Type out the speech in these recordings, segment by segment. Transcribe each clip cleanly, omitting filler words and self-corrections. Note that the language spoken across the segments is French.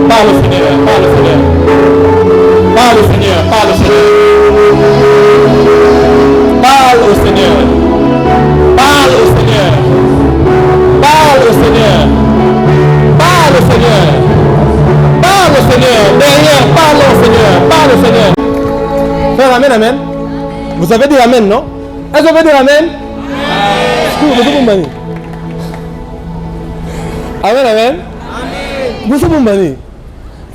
Parle au Seigneur, parle au Seigneur. Parle au Seigneur, parle au Seigneur. Parle au Seigneur. Parle au Seigneur. Parle au Seigneur. Parle au Seigneur. Parle au Seigneur. Derrière, parle au Seigneur. Parle au Seigneur. Frère, amen, amen. Vous savez dire amen, non? Est-ce que vous savez dire amen? Amen, amen. Vous savez mon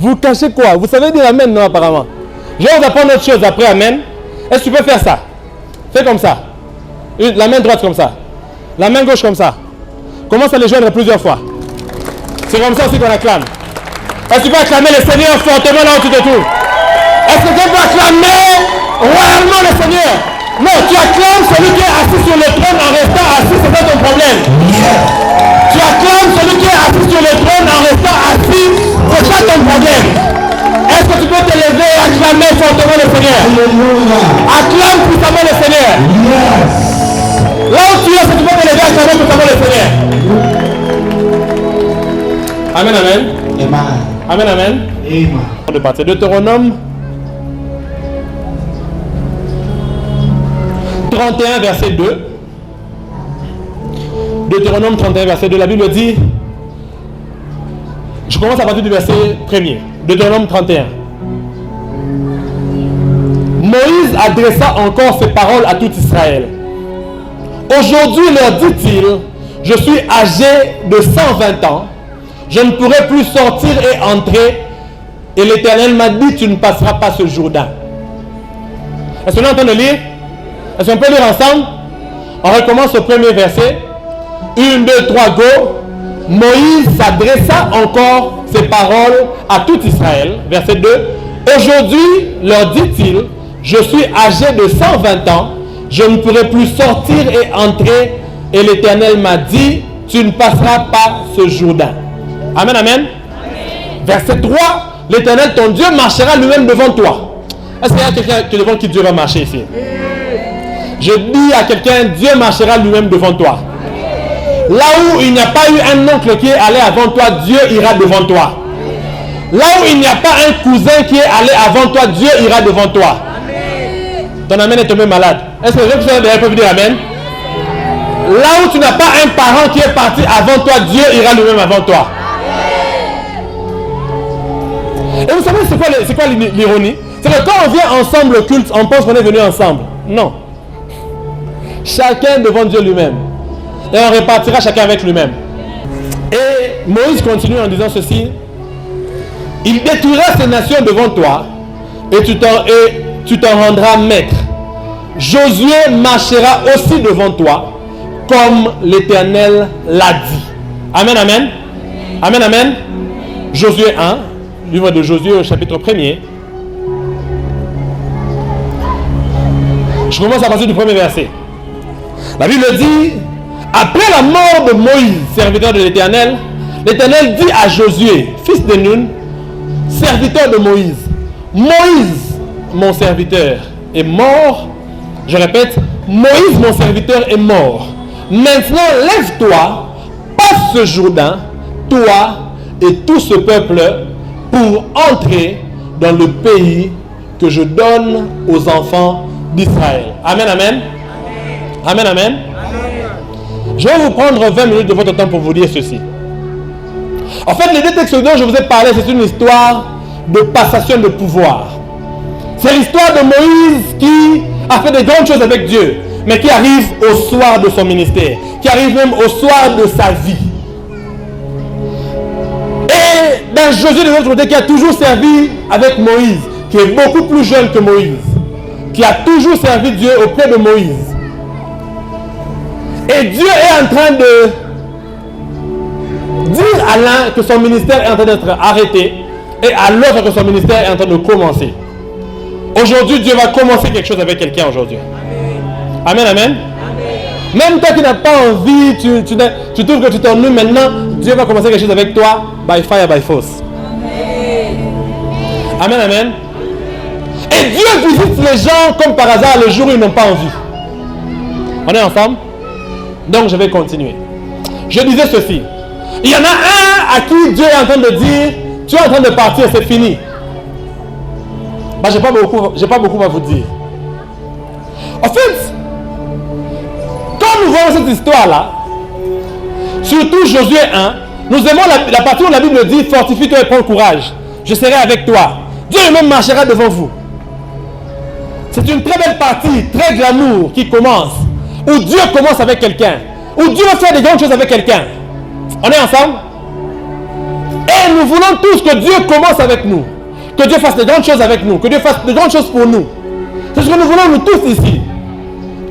vous cachez quoi? Vous savez dire amen, non, apparemment. Je vais vous apprendre autre chose après amen. Est-ce que tu peux faire ça? Fais comme ça. La main droite comme ça. La main gauche comme ça. Commence à les joindre plusieurs fois. C'est comme ça aussi qu'on acclame. Est-ce que tu peux acclamer le Seigneur fortement là où tu te trouves? Est-ce que tu peux acclamer royalement le Seigneur? Non, tu acclames celui qui est assis sur le trône en restant assis, c'est pas ton problème. Tu acclames celui qui est assis sur le trône en restant assis, c'est pas ton problème. Est-ce que tu peux te lever et acclamer fortement le Seigneur? Acclame puissamment le Seigneur. Là où tu es, est-ce que tu peux te lever et acclamer puissamment le Seigneur? Amen, amen. Amen, amen. Amen. De partir. Deutéronome 31, verset 2. Deutéronome 31, verset 2. La Bible dit, je commence à partir du verset 1er. Deutéronome 31. Moïse adressa encore ces paroles à tout Israël. Aujourd'hui, leur dit-il, je suis âgé de 120 ans. Je ne pourrai plus sortir et entrer. Et l'Éternel m'a dit, tu ne passeras pas ce Jourdain. Est-ce qu'on est en train de lire? Est-ce qu'on peut lire ensemble? On recommence au premier verset. 1, 2, 3, go. Moïse s'adressa encore ces paroles à tout Israël. Verset 2. Aujourd'hui, leur dit-il, je suis âgé de 120 ans. Je ne pourrai plus sortir et entrer. Et l'Éternel m'a dit, tu ne passeras pas ce Jourdain. Amen, amen. Amen. Verset 3. L'Éternel, ton Dieu, marchera lui-même devant toi. Est-ce qu'il y a quelqu'un devant qui Dieu va marcher ici? Je dis à quelqu'un, Dieu marchera lui-même devant toi. Là où il n'y a pas eu un oncle qui est allé avant toi, Dieu ira devant toi. Là où il n'y a pas un cousin qui est allé avant toi, Dieu ira devant toi. Ton amen est tombé malade. Est-ce que les gens peuvent dire amen? Là où tu n'as pas un parent qui est parti avant toi, Dieu ira lui-même avant toi. Et vous savez c'est quoi l'ironie? C'est que quand on vient ensemble au culte, on pense qu'on est venu ensemble. Non. Chacun devant Dieu lui-même. Et on répartira chacun avec lui-même. Et Moïse continue en disant ceci. Il détruira ces nations devant toi et tu t'en rendras maître. Josué marchera aussi devant toi comme l'Éternel l'a dit. Amen, amen. Amen, amen. Josué 1, livre de Josué au chapitre 1er. Je commence à partir du premier verset. La Bible dit, après la mort de Moïse, serviteur de l'Éternel, l'Éternel dit à Josué, fils de Nun, serviteur de Moïse, Moïse, mon serviteur, est mort. Je répète, Moïse, mon serviteur, est mort. Maintenant, lève-toi, passe ce Jourdain, toi et tout ce peuple, pour entrer dans le pays que je donne aux enfants d'Israël. Amen, amen. Amen, amen. Amen. Je vais vous prendre 20 minutes de votre temps pour vous dire ceci. En fait, les deux textes dont je vous ai parlé, c'est une histoire de passation de pouvoir. C'est l'histoire de Moïse qui a fait de grandes choses avec Dieu, mais qui arrive au soir de son ministère, qui arrive même au soir de sa vie. Et dans Josué de l'autre côté, qui a toujours servi avec Moïse, qui est beaucoup plus jeune que Moïse, qui a toujours servi Dieu auprès de Moïse. Et Dieu est en train de dire à l'un que son ministère est en train d'être arrêté et à l'autre que son ministère est en train de commencer. Aujourd'hui, Dieu va commencer quelque chose avec quelqu'un aujourd'hui. Amen, amen. Amen. Même toi qui n'as pas envie, tu trouves que tu t'ennuies maintenant, Dieu va commencer quelque chose avec toi, by fire, by force. Amen, amen. Et Dieu visite les gens comme par hasard le jour où ils n'ont pas envie. On est ensemble? Donc je vais continuer. Je disais ceci. Il y en a un à qui Dieu est en train de dire, Tu es en train de partir, c'est fini. Bah, j'ai pas beaucoup à vous dire. En fait, quand nous voyons cette histoire-là, surtout Josué 1, nous aimons la partie où la Bible dit « Fortifie-toi et prends courage. Je serai avec toi. Dieu lui-même marchera devant vous. » C'est une très belle partie, très glamour qui commence, où Dieu commence avec quelqu'un, où Dieu va faire des grandes choses avec quelqu'un. On est ensemble? Et nous voulons tous que Dieu commence avec nous, que Dieu fasse de grandes choses avec nous, que Dieu fasse de grandes choses pour nous. C'est ce que nous voulons nous tous ici.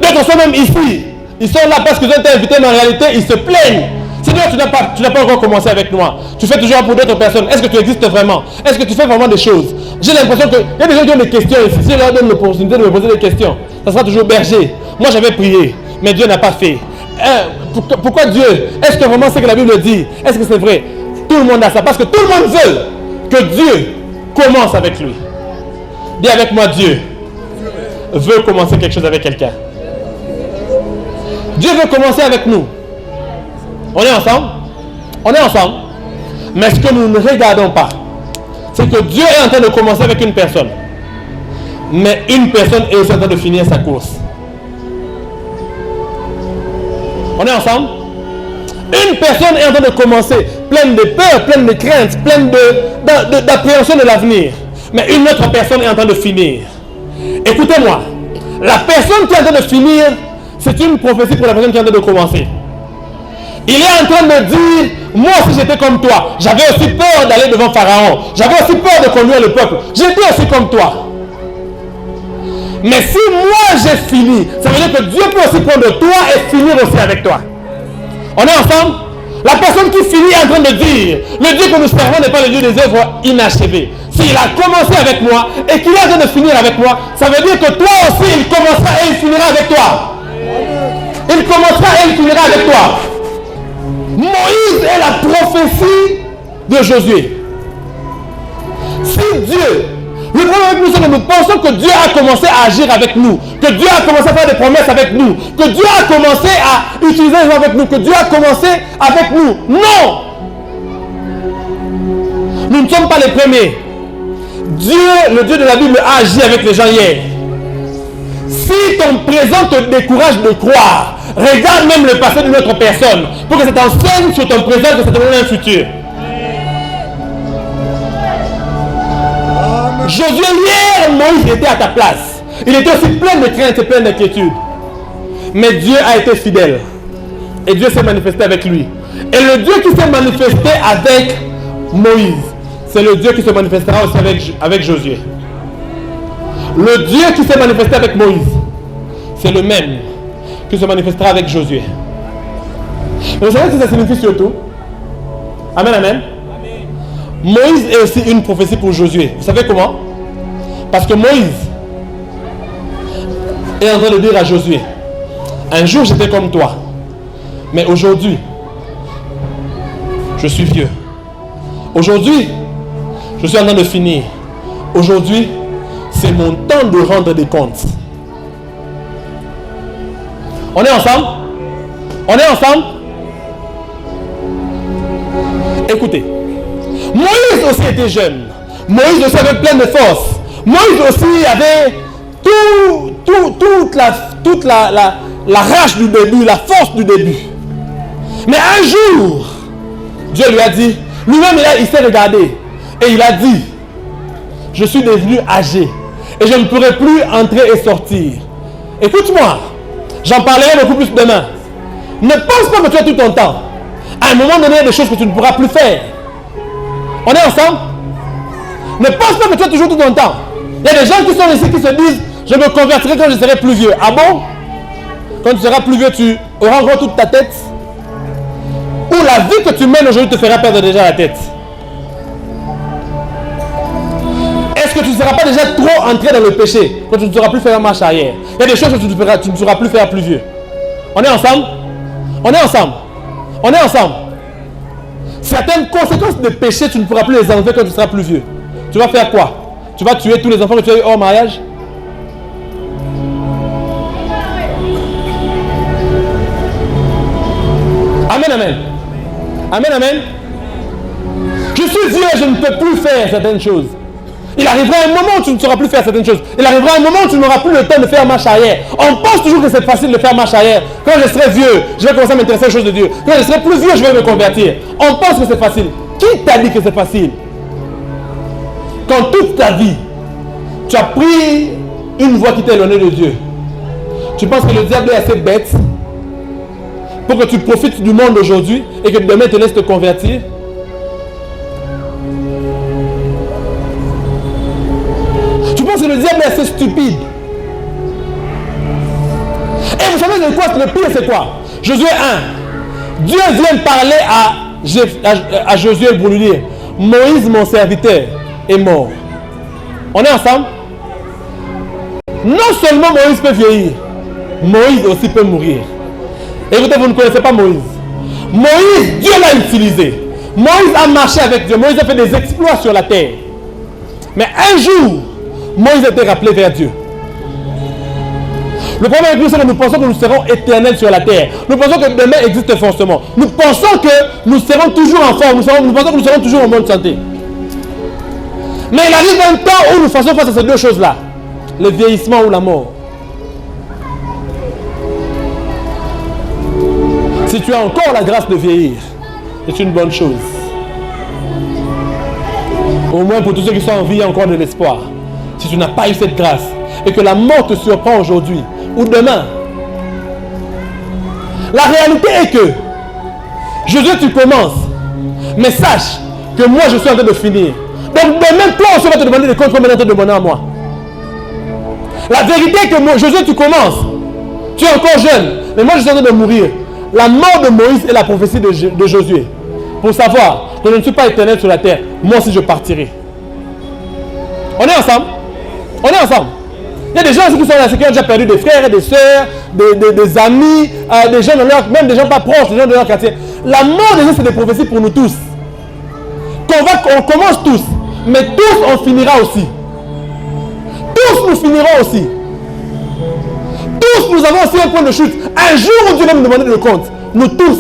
D'autres sont même ici. Ils sont là parce qu'ils ont été invités, mais en réalité, ils se plaignent. Seigneur, tu n'as pas encore commencé avec moi. Tu fais toujours pour d'autres personnes. Est-ce que tu existes vraiment? Est-ce que tu fais vraiment des choses? J'ai l'impression qu'il y a des gens qui ont des questions ici. Si je leur donne l'opportunité de me poser des questions, ça sera toujours berger. Moi, j'avais prié, mais Dieu n'a pas fait. Pourquoi Dieu? Est-ce que vraiment c'est que la Bible dit? Est-ce que c'est vrai? Tout le monde a ça. Parce que tout le monde veut que Dieu commence avec lui. Dis avec moi, Dieu veut commencer quelque chose avec quelqu'un. Dieu veut commencer avec nous. On est ensemble? On est ensemble. Mais ce que nous ne regardons pas, c'est que Dieu est en train de commencer avec une personne. Mais une personne est aussi en train de finir sa course. On est ensemble? Une personne est en train de commencer, pleine de peur, pleine de crainte, pleine d'appréhension de l'avenir. Mais une autre personne est en train de finir. Écoutez-moi, la personne qui est en train de finir, c'est une prophétie pour la personne qui est en train de commencer. Il est en train de dire, moi aussi j'étais comme toi. J'avais aussi peur d'aller devant Pharaon. J'avais aussi peur de conduire le peuple. J'étais aussi comme toi. Mais si moi j'ai fini, ça veut dire que Dieu peut aussi prendre toi et finir aussi avec toi. On est ensemble? La personne qui finit est en train de dire, le Dieu que nous servons n'est pas le Dieu des œuvres inachevées. S'il a commencé avec moi et qu'il est en train de finir avec moi, ça veut dire que toi aussi il commencera et il finira avec toi. Il commencera et il finira avec toi. Moïse est la prophétie de Josué. Si Dieu, le problème avec nous, c'est que nous pensons que Dieu a commencé à agir avec nous, que Dieu a commencé à faire des promesses avec nous, que Dieu a commencé à utiliser les gens avec nous, que Dieu a commencé avec nous. Non! Nous ne sommes pas les premiers. Dieu, le Dieu de la Bible, a agi avec les gens hier. Si ton présent te décourage de croire, regarde même le passé d'une autre personne pour que ça t'enseigne sur ton présent, que ça te donne un futur. Josué, hier, Moïse était à ta place. Il était aussi plein de crainte et plein d'inquiétude. Mais Dieu a été fidèle. Et Dieu s'est manifesté avec lui. Et le Dieu qui s'est manifesté avec Moïse, c'est le Dieu qui se manifestera aussi avec Josué. Le Dieu qui s'est manifesté avec Moïse, c'est le même qui se manifestera avec Josué. Vous savez ce que ça signifie surtout? Amen, amen. Moïse est aussi une prophétie pour Josué. Vous savez comment? Parce que Moïse est en train de dire à Josué, un jour j'étais comme toi, mais aujourd'hui je suis vieux. Aujourd'hui je suis en train de finir. Aujourd'hui c'est mon temps de rendre des comptes. On est ensemble? On est ensemble? Écoutez, Moïse aussi était jeune. Moïse aussi avait plein de force. Moïse aussi avait toute la rage du début, la force du début. Mais un jour, Dieu lui a dit, lui-même il s'est regardé et il a dit, je suis devenu âgé et je ne pourrai plus entrer et sortir. Écoute-moi, j'en parlerai beaucoup plus demain. Ne pense pas que tu as tout ton temps. À un moment donné, il y a des choses que tu ne pourras plus faire. On est ensemble? Ne pense pas que tu as toujours tout ton temps. Il y a des gens qui sont ici qui se disent, je me convertirai quand je serai plus vieux. Ah bon? Quand tu seras plus vieux, tu auras encore toute ta tête? Ou la vie que tu mènes aujourd'hui te fera perdre déjà la tête? Est-ce que tu ne seras pas déjà trop entré dans le péché quand tu ne sauras plus faire marche arrière? Il y a des choses que tu ne sauras plus faire plus vieux. On est ensemble? On est ensemble? On est ensemble? Certaines conséquences de péché, tu ne pourras plus les enlever quand tu seras plus vieux. Tu vas faire quoi? Tu vas tuer tous les enfants que tu as eu hors mariage? Amen, amen. Amen, amen. Je suis Dieu et je ne peux plus faire certaines choses. Il arrivera un moment où tu ne sauras plus faire certaines choses. Il arrivera un moment où tu n'auras plus le temps de faire marche arrière. On pense toujours que c'est facile de faire marche arrière. Quand je serai vieux, je vais commencer à m'intéresser aux choses de Dieu. Quand je serai plus vieux, je vais me convertir. On pense que c'est facile. Qui t'a dit que c'est facile? Quand toute ta vie, tu as pris une voie qui t'a éloigné de Dieu, tu penses que le diable est assez bête pour que tu profites du monde aujourd'hui et que demain te laisse te convertir? Tu penses que le diable est assez stupide? Et vous savez de quoi? Le pire c'est quoi? Josué 1. Dieu vient parler à Josué pour lui dire: Moïse mon serviteur est mort. On est ensemble? Non seulement Moïse peut vieillir, Moïse aussi peut mourir. Écoutez, vous ne connaissez pas Moïse. Moïse, Dieu l'a utilisé. Moïse a marché avec Dieu. Moïse a fait des exploits sur la terre. Mais un jour, Moïse a été rappelé vers Dieu. Le problème avec nous, c'est que nous pensons que nous serons éternels sur la terre. Nous pensons que demain existe forcément. Nous pensons que nous serons toujours en forme. Nous pensons que nous serons toujours en bonne santé. Mais il arrive un temps où nous faisons face à ces deux choses-là. Le vieillissement ou la mort. Si tu as encore la grâce de vieillir, c'est une bonne chose. Au moins pour tous ceux qui sont en vie, il y a encore de l'espoir. Si tu n'as pas eu cette grâce et que la mort te surprend aujourd'hui ou demain, la réalité est que Jésus, tu commences, mais sache que moi je suis en train de finir. Donc demain, toi aussi va te demander des comptes comme maintenant te demander à moi. La vérité est que moi, Jésus, tu commences. Tu es encore jeune, mais moi je suis en train de mourir. La mort de Moïse est la prophétie de Josué. Pour savoir que je ne suis pas éternel sur la terre, moi aussi je partirai. On est ensemble? On est ensemble. Il y a des gens qui sont là, qui ont déjà perdu des frères et des soeurs, des amis, des gens même des gens pas proches, des gens de leur quartier. La mort de Jésus, c'est des prophéties pour nous tous. On commence tous, mais tous on finira aussi. Tous nous finirons aussi. Tous nous avons aussi un point de chute. Un jour où Dieu va nous demander le compte. Nous tous.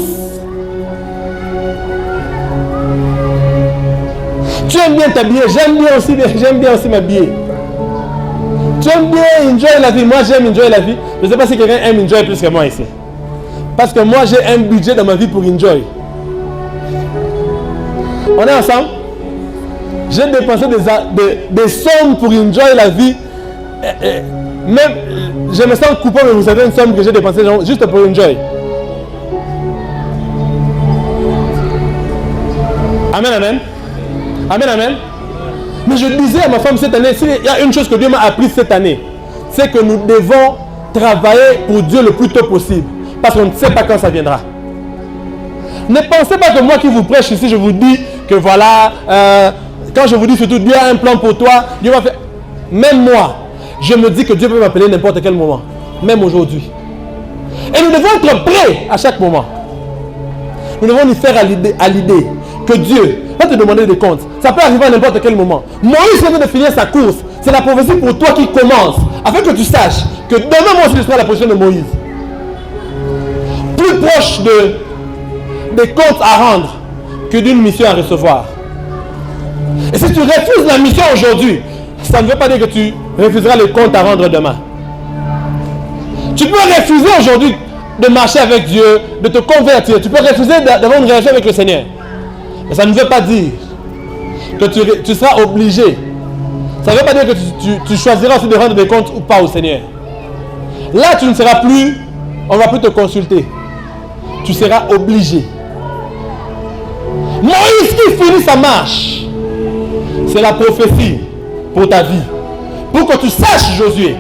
Tu aimes bien t'habiller. J'aime bien aussi m'habiller. Tu aimes bien enjoy la vie. Moi j'aime enjoy la vie. Je ne sais pas si quelqu'un aime enjoy plus que moi ici. Parce que moi j'ai un budget dans ma vie pour enjoy. On est ensemble? J'ai dépensé des sommes pour enjoy la vie. Même, je me sens coupable de certaines sommes que j'ai dépensées juste pour enjoy. Amen, amen. Amen, amen. Mais je disais à ma femme cette année, s'il y a une chose que Dieu m'a appris cette année, c'est que nous devons travailler pour Dieu le plus tôt possible. Parce qu'on ne sait pas quand ça viendra. Ne pensez pas que moi qui vous prêche ici, je vous dis que voilà, quand je vous dis surtout Dieu a un plan pour toi, Dieu va faire. Même moi, je me dis que Dieu peut m'appeler n'importe quel moment, même aujourd'hui. Et nous devons être prêts à chaque moment. Nous devons nous faire à l'idée que Dieu va te demander des comptes. Ça peut arriver à n'importe quel moment. Moïse vient de finir sa course. C'est la prophétie pour toi qui commence. Afin que tu saches que demain, moi aussi, je serai à la position de Moïse. Plus proche des comptes à rendre que d'une mission à recevoir. Et si tu refuses la mission aujourd'hui, ça ne veut pas dire que tu refuseras les comptes à rendre demain. Tu peux refuser aujourd'hui de marcher avec Dieu, de te convertir. Tu peux refuser d'avoir une relation avec le Seigneur. Mais ça ne veut pas dire que tu seras obligé. Ça ne veut pas dire que tu choisiras aussi de rendre des comptes ou pas au Seigneur. Là, tu ne seras plus, on ne va plus te consulter. Tu seras obligé. Moïse qui finit sa marche, c'est la prophétie pour ta vie. Pour que tu saches, Josué,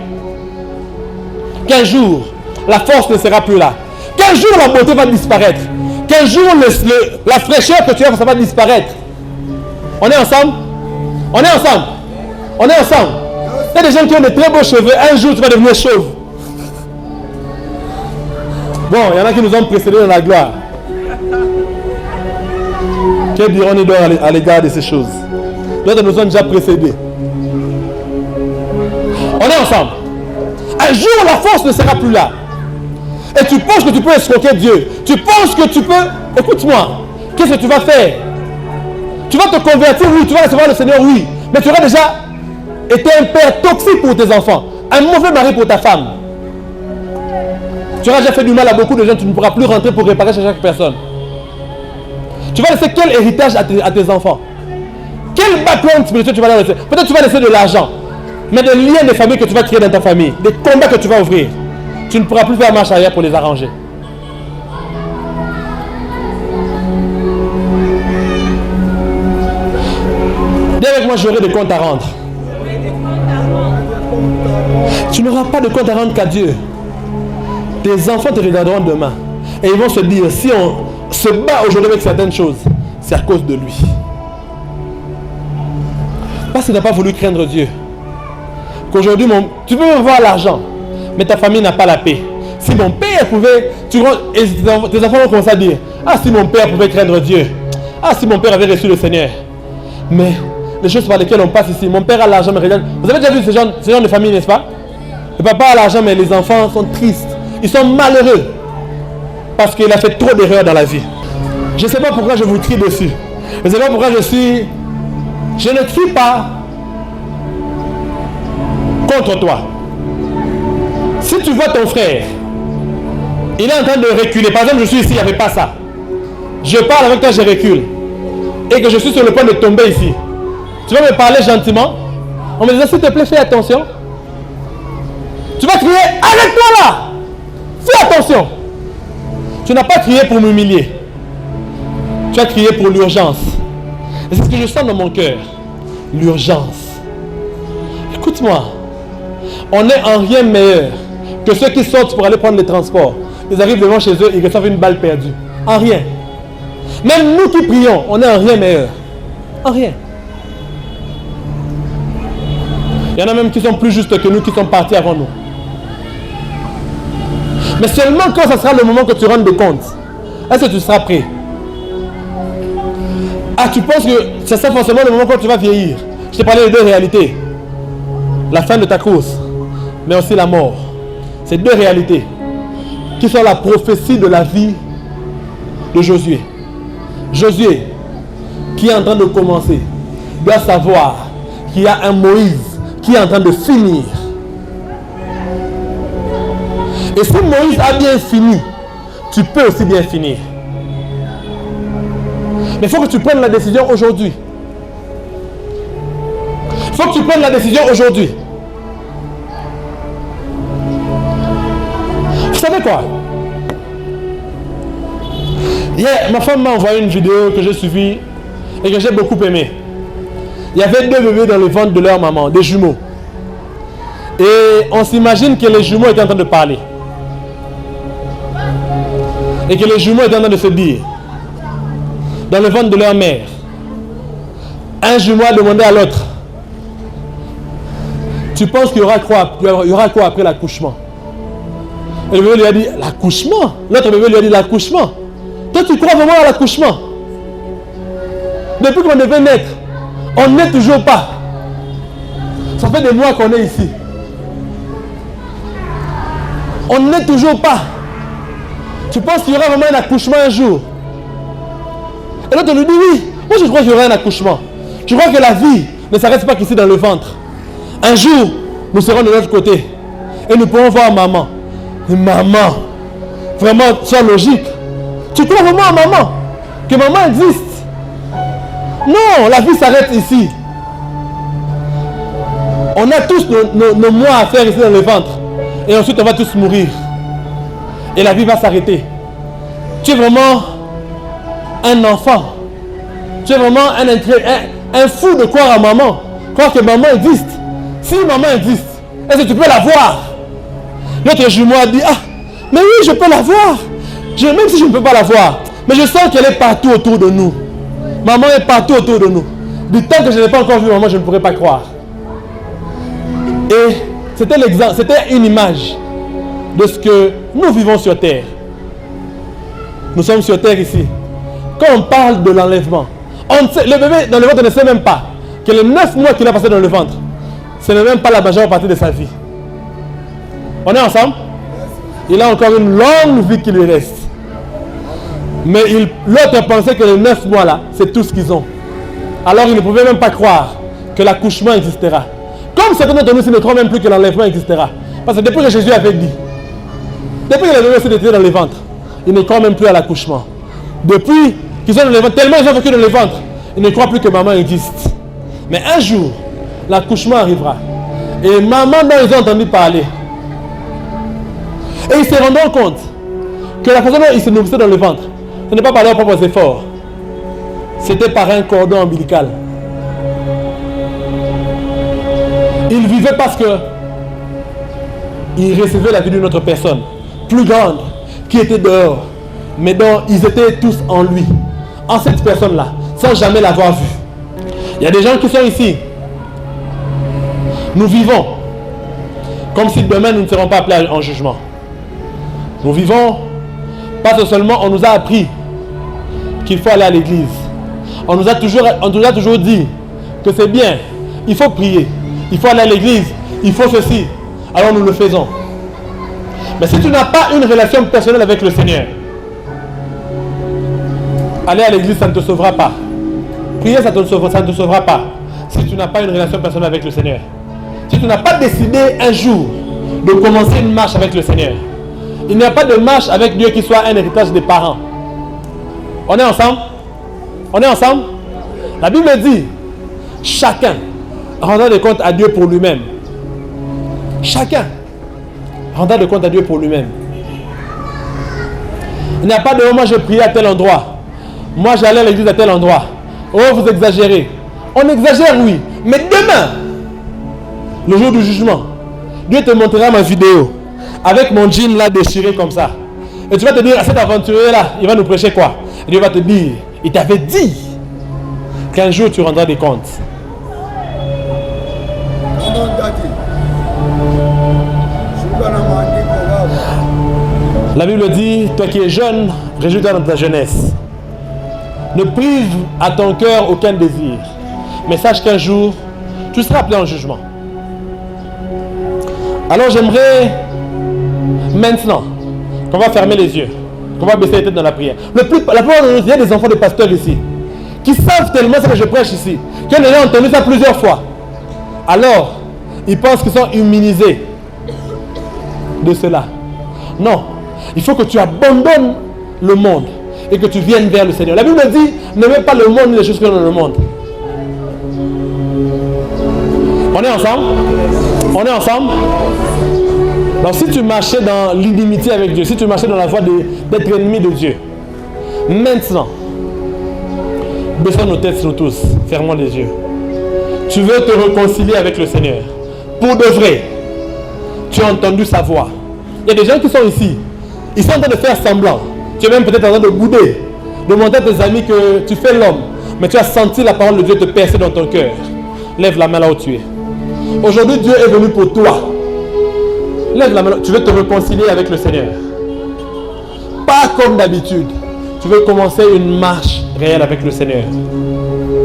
qu'un jour, la force ne sera plus là. Qu'un jour, la beauté va disparaître. Qu'un jour, la fraîcheur que tu as, ça va disparaître. On est ensemble? On est ensemble? On est ensemble? Il y a des gens qui ont de très beaux cheveux. Un jour, tu vas devenir chauve. Bon, il y en a qui nous ont précédés dans la gloire. Que dirons-nous à l'égard de ces choses? D'autres nous ont déjà précédés. On est ensemble. Un jour, la force ne sera plus là. Et tu penses que tu peux escroquer Dieu. Tu penses que tu peux... Écoute-moi. Qu'est-ce que tu vas faire? Tu vas te convertir, oui. Tu vas recevoir le Seigneur, oui. Mais tu auras déjà été un père toxique pour tes enfants. Un mauvais mari pour ta femme. Tu auras déjà fait du mal à beaucoup de gens. Tu ne pourras plus rentrer pour réparer chez chaque personne. Tu vas laisser quel héritage à tes enfants? Quel background spirituel tu vas leur laisser? Peut-être tu vas laisser de l'argent. Mais des liens de famille que tu vas créer dans ta famille. Des combats que tu vas ouvrir. Tu ne pourras plus faire marche arrière pour les arranger. Dis avec moi, j'aurai des comptes à rendre. Tu n'auras pas de compte à rendre qu'à Dieu. Tes enfants te regarderont demain. Et ils vont se dire, si on se bat aujourd'hui avec certaines choses, c'est à cause de lui. Parce qu'il n'a pas voulu craindre Dieu. Qu'aujourd'hui, tu peux avoir l'argent, mais ta famille n'a pas la paix. Si mon père pouvait, tes enfants vont commencer à dire, ah, si mon père pouvait craindre Dieu. Ah, si mon père avait reçu le Seigneur. Mais les choses par lesquelles on passe ici, mon père a l'argent, mais regarde. Vous avez déjà vu ce genre de famille, n'est-ce pas? Le papa a l'argent, mais les enfants sont tristes. Ils sont malheureux. Parce qu'il a fait trop d'erreurs dans la vie. Je ne sais pas pourquoi je vous crie dessus. Je ne sais pas pourquoi je ne crie pas contre toi. Si tu vois ton frère, il est en train de reculer. Par exemple, je suis ici, il n'y avait pas ça. Je parle avec toi, je recule. Et que je suis sur le point de tomber ici. Tu vas me parler gentiment. On me dit, s'il te plaît, fais attention. Tu vas crier, arrête-toi là. Fais attention. Tu n'as pas crié pour m'humilier. Tu as crié pour l'urgence. Et c'est ce que je sens dans mon cœur. L'urgence. Écoute-moi. On n'est en rien meilleur que ceux qui sortent pour aller prendre les transports. Ils arrivent devant chez eux, ils reçoivent une balle perdue. En rien. Même nous qui prions, on n'est en rien meilleur. En rien. Il y en a même qui sont plus justes que nous, qui sont partis avant nous. Mais seulement quand ce sera le moment que tu rendes des comptes, est-ce que tu seras prêt? Ah, tu penses que c'est ça forcément le moment quand tu vas vieillir? Je t'ai parlé de deux réalités. La fin de ta course, mais aussi la mort. C'est deux réalités qui sont la prophétie de la vie de Josué. Josué, qui est en train de commencer, doit savoir qu'il y a un Moïse qui est en train de finir. Et si Moïse a bien fini, tu peux aussi bien finir. Mais il faut que tu prennes la décision aujourd'hui. Il faut que tu prennes la décision aujourd'hui. Vous savez quoi? Hier, ma femme m'a envoyé une vidéo que j'ai suivie et que j'ai beaucoup aimée. Il y avait deux bébés dans le ventre de leur maman, des jumeaux. Et on s'imagine que les jumeaux étaient en train de parler. Et que les jumeaux étaient en train de se dire, dans le ventre de leur mère, un jumeau a demandé à l'autre, tu penses qu'il y aura quoi après l'accouchement? Et le bébé lui a dit, l'accouchement? L'autre bébé lui a dit, l'accouchement? Toi, tu crois vraiment à l'accouchement? Depuis qu'on devait naître, on n'est toujours pas. Ça fait des mois qu'on est ici. On n'est toujours pas. Tu penses qu'il y aura vraiment un accouchement un jour? Et l'autre lui dit, oui, moi je crois qu'il y aura un accouchement. Je crois que la vie ne s'arrête pas qu'ici dans le ventre. Un jour, nous serons de l'autre côté. Et nous pourrons voir maman. Et maman, vraiment, c'est logique. Tu crois vraiment à maman? Que maman existe? Non, la vie s'arrête ici. On a tous nos mois à faire ici dans le ventre. Et ensuite, on va tous mourir. Et la vie va s'arrêter. Tu es vraiment un enfant. Tu es vraiment un fou de croire à maman. Croire que maman existe. Si maman existe, est-ce que tu peux la voir? L'autre jumeau a dit, ah, mais oui, je peux la voir. Même si je ne peux pas la voir, mais je sens qu'elle est partout autour de nous. Maman est partout autour de nous. Du temps que je n'ai pas encore vu maman, je ne pourrais pas croire. Et c'était l'exemple, c'était une image de ce que nous vivons sur terre. Nous sommes sur terre ici. Quand on parle de l'enlèvement, le bébé dans le ventre ne sait même pas que les 9 mois qu'il a passé dans le ventre, ce n'est même pas la majeure partie de sa vie. On est ensemble? Il a encore une longue vie qui lui reste. Mais l'autre pensait que les 9 mois là, c'est tout ce qu'ils ont. Alors ils ne pouvaient même pas croire que l'accouchement existera. Comme certains d'entre nous ne croient même plus que l'enlèvement existera. Parce que depuis que Jésus avait dit, depuis que les bébés étaient dans le ventre, ils ne croient même plus à l'accouchement. Depuis qu'ils sont dans le ventre, tellement ils ont vécu dans le ventre, ils ne croient plus que maman existe. Mais un jour, l'accouchement arrivera. Et maman dont ils ont entendu parler. Et ils se rendront compte que la façon dont ils se nourrissaient dans le ventre, ce n'est pas par leurs propres efforts. C'était par un cordon ombilical. Ils vivaient parce que ils recevaient la vie d'une autre personne, plus grande, qui était dehors, mais dont ils étaient tous en lui, en cette personne-là, sans jamais l'avoir vue. Il y a des gens qui sont ici. Nous vivons comme si demain nous ne serons pas appelés en jugement. Nous vivons parce que seulement on nous a appris qu'il faut aller à l'église. On nous a toujours dit que c'est bien, il faut prier, il faut aller à l'église, il faut ceci. Alors nous le faisons. Mais si tu n'as pas une relation personnelle avec le Seigneur, aller à l'église, ça ne te sauvera pas. Prier, ça ne te sauvera pas. Si tu n'as pas une relation personnelle avec le Seigneur. Si tu n'as pas décidé un jour de commencer une marche avec le Seigneur. Il n'y a pas de marche avec Dieu qui soit un héritage des parents. On est ensemble? On est ensemble? La Bible dit, chacun rendra des comptes à Dieu pour lui-même. Chacun rendra des comptes à Dieu pour lui-même. Il n'y a pas de moi je priais à tel endroit. Moi j'allais à l'église à tel endroit. Oh, vous exagérez. On exagère, oui. Mais demain, le jour du jugement, Dieu te montrera ma vidéo avec mon jean là déchiré comme ça. Et tu vas te dire, à cet aventurier là, il va nous prêcher quoi? Et Dieu va te dire, il t'avait dit qu'un jour tu rendras des comptes. La Bible dit, toi qui es jeune, réjouis-toi dans ta jeunesse. Ne prive à ton cœur aucun désir. Mais sache qu'un jour, tu seras appelé en jugement. Alors j'aimerais maintenant qu'on va fermer les yeux, qu'on va baisser les têtes dans la prière. La plupart de nous, il y a des enfants de pasteurs ici, qui savent tellement ce que je prêche ici, qu'ils ont entendu ça plusieurs fois. Alors, ils pensent qu'ils sont immunisés de cela. Non, il faut que tu abandonnes le monde et que tu viennes vers le Seigneur. La Bible dit, n'aimez pas le monde ni les choses qui sont dans le monde. On est ensemble? On est ensemble? Donc si tu marchais dans l'inimitié avec Dieu, si tu marchais dans la voie d'être ennemi de Dieu, maintenant, baissons nos têtes nous tous, fermons les yeux. Tu veux te réconcilier avec le Seigneur. Pour de vrai, tu as entendu sa voix. Il y a des gens qui sont ici, ils sont en train de faire semblant. Tu es même peut-être en train de bouder, de montrer à tes amis que tu fais l'homme, mais tu as senti la parole de Dieu te percer dans ton cœur. Lève la main là où tu es. Aujourd'hui, Dieu est venu pour toi. Lève la main. Tu veux te réconcilier avec le Seigneur. Pas comme d'habitude. Tu veux commencer une marche réelle avec le Seigneur.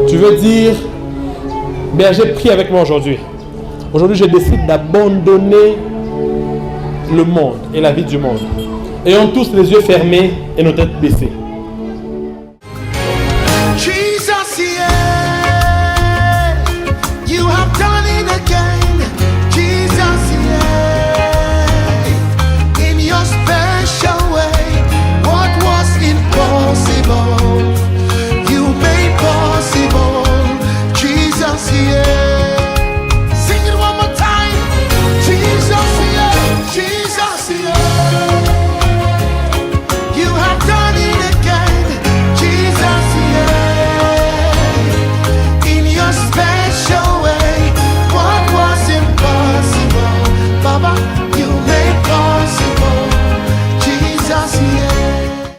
Tu veux dire, berger, prie avec moi aujourd'hui. Aujourd'hui, je décide d'abandonner le monde et la vie du monde. Ayons tous les yeux fermés et nos têtes baissées.